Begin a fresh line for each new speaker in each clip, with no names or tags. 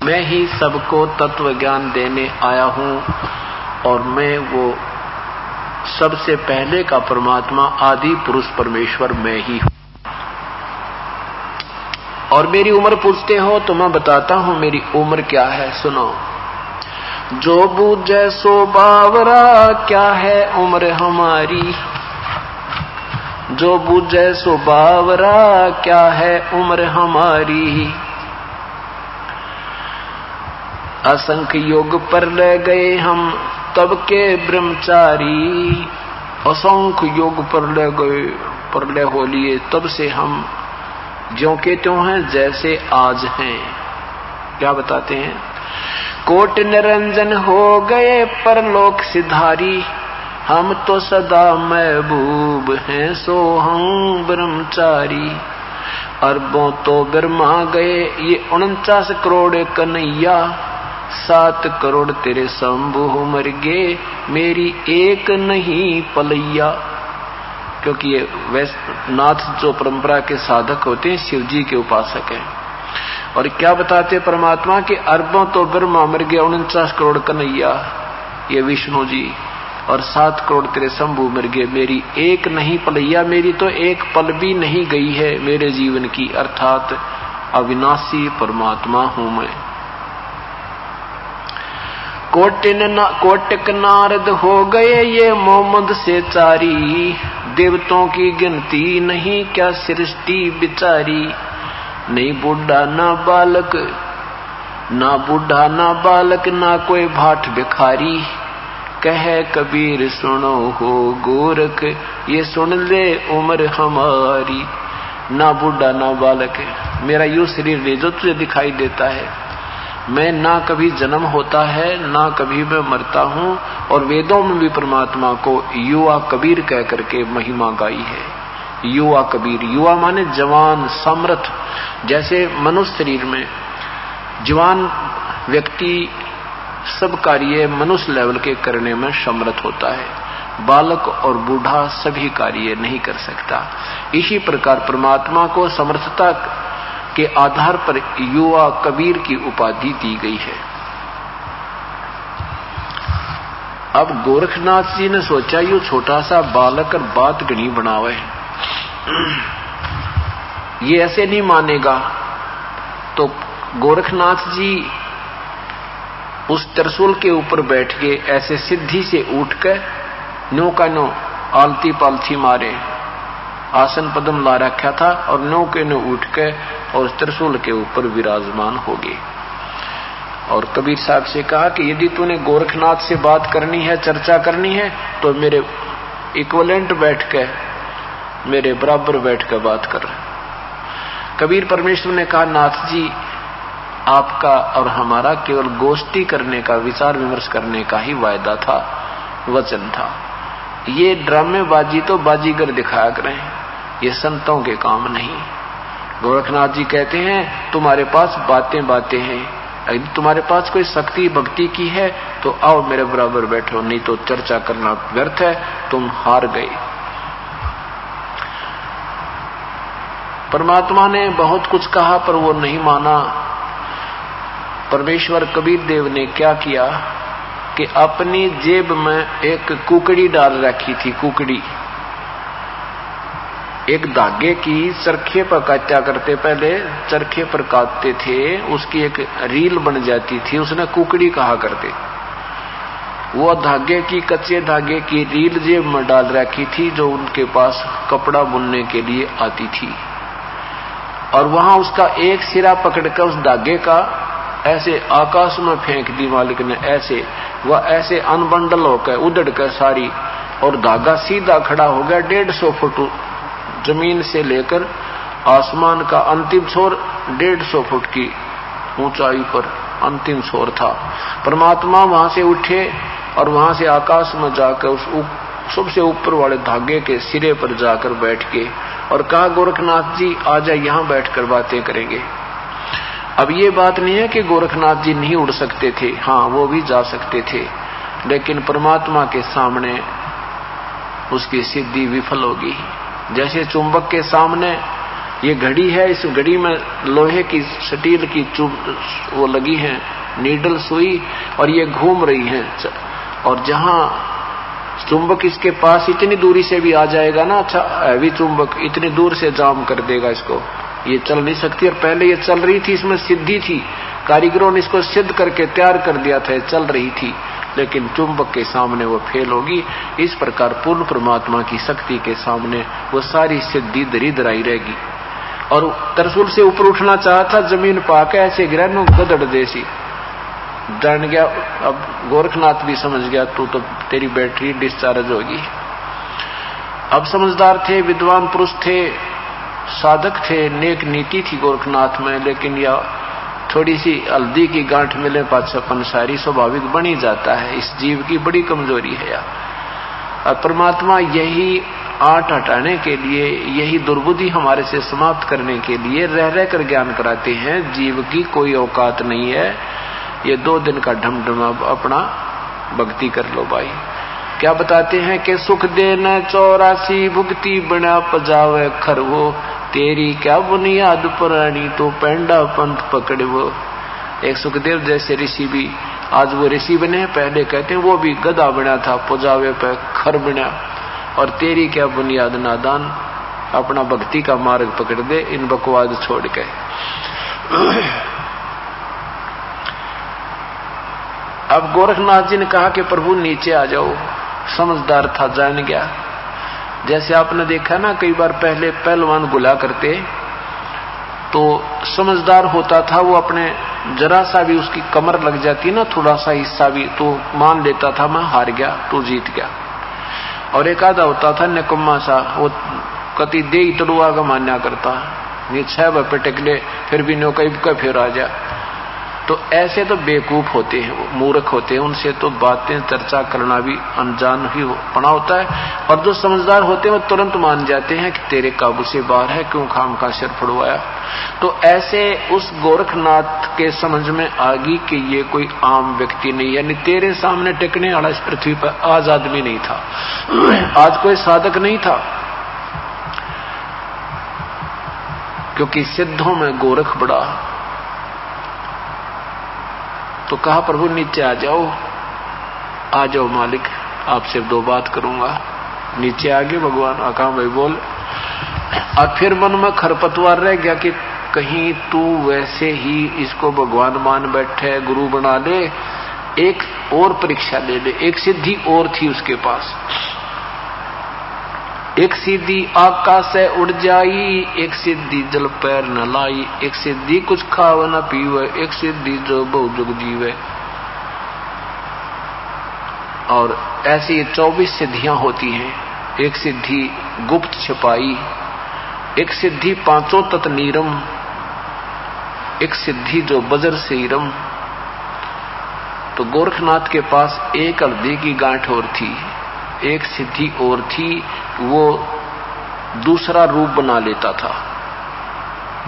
मैं ही सबको तत्व ज्ञान देने आया हूं और मैं वो सबसे पहले का परमात्मा आदि पुरुष परमेश्वर मैं ही हूं। और मेरी उम्र पूछते हो तो मैं बताता हूं मेरी उम्र क्या है, सुनो। जो बूझे सो बावरा, क्या है उम्र हमारी। जो बूझे सो बावरा, क्या है उम्र हमारी। असंख्य योग पर ले गए हम तब के ब्रह्मचारी। असंख्य योग पर ले गए, पर ले हो लिए, तब से हम ज्यों के त्यों हैं, जैसे आज हैं। क्या बताते हैं? कोट निरंजन हो गए परलोक सिधारी। हम तो सदा महबूब हैं, सो हम ब्रह्मचारी। अरबों तो ब्रह्मा गए, ये 49 करोड़ कन्हैया। 7 करोड़ तेरे शंभु मर गए, मेरी एक नहीं पलैया। क्योंकि ये वैष्णव जो परंपरा के साधक होते हैं, शिव जी के उपासक हैं। और क्या बताते परमात्मा के अरबों तो ब्रह्मा मर गया, 49 करोड़ कन्हैया ये विष्णु जी, और 7 करोड़ तेरे शंभु मर गए, मेरी एक नहीं पलैया। मेरी तो एक पल भी नहीं गई है मेरे जीवन की, अर्थात अविनाशी परमात्मा हूं मैं। कोटिक नारद हो गए ये मोहम्मद से चारी। देवतों की गिनती नहीं क्या सृष्टि बिचारी। नहीं बूढ़ा ना बालक, ना बूढ़ा ना बालक, ना कोई भाट भिखारी। कहे कबीर सुनो हो गोरख, ये सुन ले उम्र हमारी। ना बूढ़ा ना बालक, मेरा यूं शरीर ले जो तुझे दिखाई देता है। मैं ना कभी जन्म होता है, ना कभी मैं मरता हूं। और वेदों में भी परमात्मा को युवा कबीर कह करके महिमा गाई है। युवा कबीर, युवा माने जवान समर्थ। जैसे मनुष्य शरीर में जवान व्यक्ति सब कार्य मनुष्य लेवल के करने में समर्थ होता है, बालक और बूढ़ा सभी कार्य नहीं कर सकता। इसी प्रकार परमात्मा को समर्थता के आधार पर युवा कबीर की उपाधि दी गई है। अब गोरखनाथ जी ने सोचा यू छोटा सा बालक और बात घनी बनावे, ये ऐसे नहीं मानेगा। तो गोरखनाथ जी उस त्रिशूल के ऊपर बैठ के ऐसे सिद्धि से उठ कर नो का नो आलती पालथी मारे, आसन पद्म ला रखा था, और नो के नो उठ के और त्रिशूल के ऊपर विराजमान हो गए। और कबीर साहब से कहा कि यदि तूने गोरखनाथ से बात करनी है, चर्चा करनी है, तो मेरे इक्विवेलेंट बैठ के, मेरे बराबर बैठ कर बात कर। कबीर परमेश्वर ने कहा, नाथ जी आपका और हमारा केवल गोष्ठी करने का, विचार विमर्श करने का ही वायदा था, वचन था। ये ड्रामेबाजी तो बाजीगर दिखाया करें, ये संतों के काम नहीं। गोरखनाथ जी कहते हैं तुम्हारे पास बातें बातें हैं, यदि तुम्हारे पास कोई शक्ति भक्ति की है तो आओ मेरे बराबर बैठो, नहीं तो चर्चा करना व्यर्थ है, तुम हार गए। परमात्मा ने बहुत कुछ कहा पर वो नहीं माना। परमेश्वर कबीर देव ने क्या किया कि अपनी जेब में एक कुकड़ी डाल रखी थी। कुकड़ी एक धागे की चरखे पर काटा करते, पहले चरखे पर काटते थे, उसकी एक रील बन जाती थी, उसने कुकड़ी कहा करते। वो धागे की, कच्चे धागे की रील जेब में डाल रखी थी, जो उनके पास कपड़ा बुनने के लिए आती थी। और वहां उसका एक सिरा पकड़कर उस धागे का ऐसे आकाश में फेंक दी मालिक ने, ऐसे वह ऐसे अनबंडल होकर उधड़ कर सारी, और धागा सीधा खड़ा हो गया 150 फुट जमीन से लेकर आसमान का अंतिम छोर 150 फुट की ऊंचाई पर अंतिम छोर था। परमात्मा वहां से उठे और वहां से आकाश में जाकर उस सबसे ऊपर वाले धागे के सिरे पर जाकर बैठ के और कहा, गोरखनाथ जी आजा, यहां बैठकर बातें करेंगे। अब ये बात नहीं है कि गोरखनाथ जी नहीं उड़ सकते थे, हाँ वो भी जा सकते थे, लेकिन परमात्मा के सामने उसकी सिद्धि विफल होगी। जैसे चुंबक के सामने ये घड़ी है, इस घड़ी में लोहे की स्टील की वो लगी है नीडल सुई, और ये घूम रही है। और जहां चुंबक इसके पास इतनी दूरी से भी आ जाएगा ना, अच्छा हैवी चुंबक इतनी दूर से जाम कर देगा इसको, ये चल नहीं सकती। और पहले ये चल रही थी, इसमें सिद्धि थी, कारीगरों ने इसको सिद्ध करके तैयार कर दिया था, चल रही थी, लेकिन चुंबक के सामने वो फेल होगी। इस प्रकार पूर्ण परमात्मा की शक्ति के सामने वो सारी सिद्धि दरिद्राई रहेगी। और तरसुल से ऊपर उठना चाहा था, जमीन पाके ऐसे गिरा नो गदड़ जैसी, जान गया। अब गोरखनाथ भी समझ गया, तू तो तेरी बैटरी डिस्चार्ज होगी। अब समझदार थे, विद्वान पुरुष थे, साधक थे, नेक नीति थी गोरखनाथ में, लेकिन यह थोड़ी सी हल्दी की गांठ मिले पाछपन सारी स्वाभाविक बनी जाता है। इस जीव की बड़ी कमजोरी है यार। और परमात्मा यही आट हटाने के लिए, यही दुर्बुद्धि हमारे से समाप्त करने के लिए रह रह कर ज्ञान कराते हैं। जीव की कोई औकात नहीं है, ये 2 दिन का ढमढमा अपना भक्ति कर लो भाई। क्या बताते हैं कि सुख देना 84 भुगती बना पजावे खरवो, तेरी क्या बुनियाद पुरानी तो पेंडा पंथ पकड़ वो। एक सुखदेव जैसे ऋषि भी आज वो ऋषि बने, पहले कहते हैं वो भी गधा बना था, पजावे पे खर बना। और तेरी क्या बुनियाद नादान, अपना भक्ति का मार्ग पकड़ दे, इन बकवाद छोड़ के। अब गोरखनाथ जी ने कहा कि प्रभु नीचे आ जाओ। समझदार था, जान गया। जैसे आपने देखा ना, कई बार पहले पहलवान गुला करते तो समझदार होता था, वो अपने जरा सा भी उसकी कमर लग जाती ना, थोड़ा सा हिस्सा भी, तो मान लेता था मैं हार गया, तू जीत गया। और एक आधा होता था निकम्मा सा, वो कति दे तड़ुआ का मान्या करता, ये 6 बार टेक ले फिर भी नो कई फिर आ जा। तो ऐसे तो बेवकूफ होते हैं, वो मूर्ख होते हैं, उनसे तो बातें चर्चा करना भी अनजान ही पड़ा होता है। और जो समझदार होते हैं वो तुरंत मान जाते हैं कि तेरे काबू से बाहर है, क्यों खाम का सिर फड़वाया। तो ऐसे उस गोरखनाथ के समझ में आ गई कि ये कोई आम व्यक्ति नहीं, यानी तेरे सामने टिकने वाला इस पृथ्वी पर आज आदमी नहीं था, आज कोई साधक नहीं था, क्योंकि सिद्धों में गोरख बड़ा। तो कहा प्रभु नीचे आ जाओ, आ जाओ मालिक, आपसे 2 बात करूंगा। नीचे आ गए भगवान, आका भाई बोल। और फिर मन में खरपतवार रह गया कि कहीं तू वैसे ही इसको भगवान मान बैठे, गुरु बना ले, एक और परीक्षा ले ले। एक सिद्धि और थी उसके पास, एक सिद्धि आकाश से उड़ जाई, एक सिद्धि जल पैर न लाई, एक सिद्धि कुछ खाव न पीवे, एक सिद्धि जो बहु जुग जीवे। और ऐसी 24 सिद्धियां होती हैं। एक सिद्धि गुप्त छिपाई, एक सिद्धि 5 तत् नीरम, एक सिद्धि जो बजर से ईरम। तो गोरखनाथ के पास एक हल्दी की गांठ और थी, एक सिद्धि और थी, वो दूसरा रूप बना लेता था।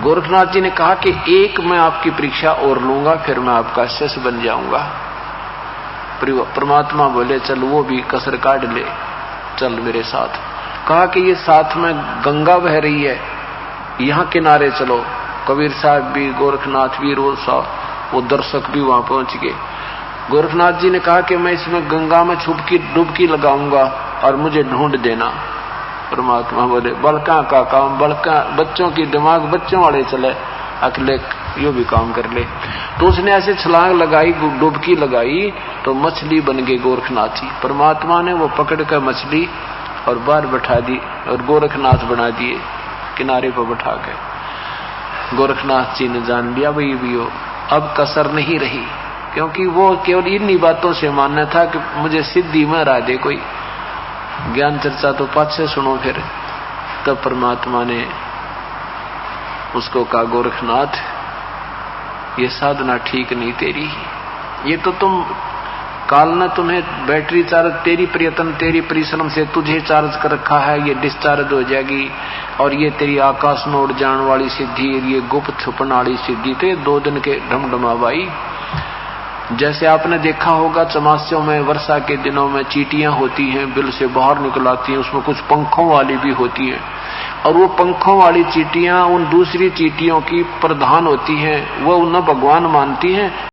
गोरखनाथ जी ने कहा कि एक मैं आपकी परीक्षा और लूंगा, फिर मैं आपका शिष्य बन जाऊंगा। परमात्मा बोले चल वो भी कसर काट ले, चल मेरे साथ। कहा कि ये साथ में गंगा बह रही है, यहां किनारे चलो। कबीर साहब भी, गोरखनाथ भी, रोज साहब, वो दर्शक भी वहां पहुंच गए। गोरखनाथ जी ने कहा कि मैं इसमें गंगा में डुबकी लगाऊंगा और मुझे ढूंढ देना। परमात्मा बोले बलका का काम बलका, बच्चों की दिमाग बच्चों वाले चले, अकेले यो भी काम कर ले। तो उसने ऐसे छलांग लगाई, डुबकी लगाई, तो मछली बन गई गोरखनाथ जी। परमात्मा ने वो पकड़ कर मछली और बाहर बैठा दी और गोरखनाथ बना दिए किनारे पर बैठा के। गोरखनाथ जी ने जान लिया भाई भी हो, अब कसर नहीं रही, क्योंकि वो केवल इन्हीं बातों से मानना था कि मुझे सिद्धि में हरा दे कोई, ज्ञान चर्चा तो पाछे सुनो फिर। तब परमात्मा ने उसको कहा गोरखनाथ ये साधना ठीक नहीं तेरी, ये तो तुम काल ने तुम्हें बैटरी चार्ज, तेरी प्रयत्न तेरी परिश्रम से तुझे चार्ज कर रखा है, ये डिस्चार्ज हो जाएगी। और ये तेरी आकाश में उड़ जाने वाली सिद्धि, ये गुप्त छुपन वाली सिद्धि, तो 2 दिन के ढमढमाबाई। जैसे आपने देखा होगा चमास्यों में वर्षा के दिनों में चींटियां होती हैं, बिल से बाहर निकल आती हैं, उसमें कुछ पंखों वाली भी होती हैं। और वो पंखों वाली चींटियां उन दूसरी चींटियों की प्रधान होती हैं, वो उन्हें भगवान मानती हैं।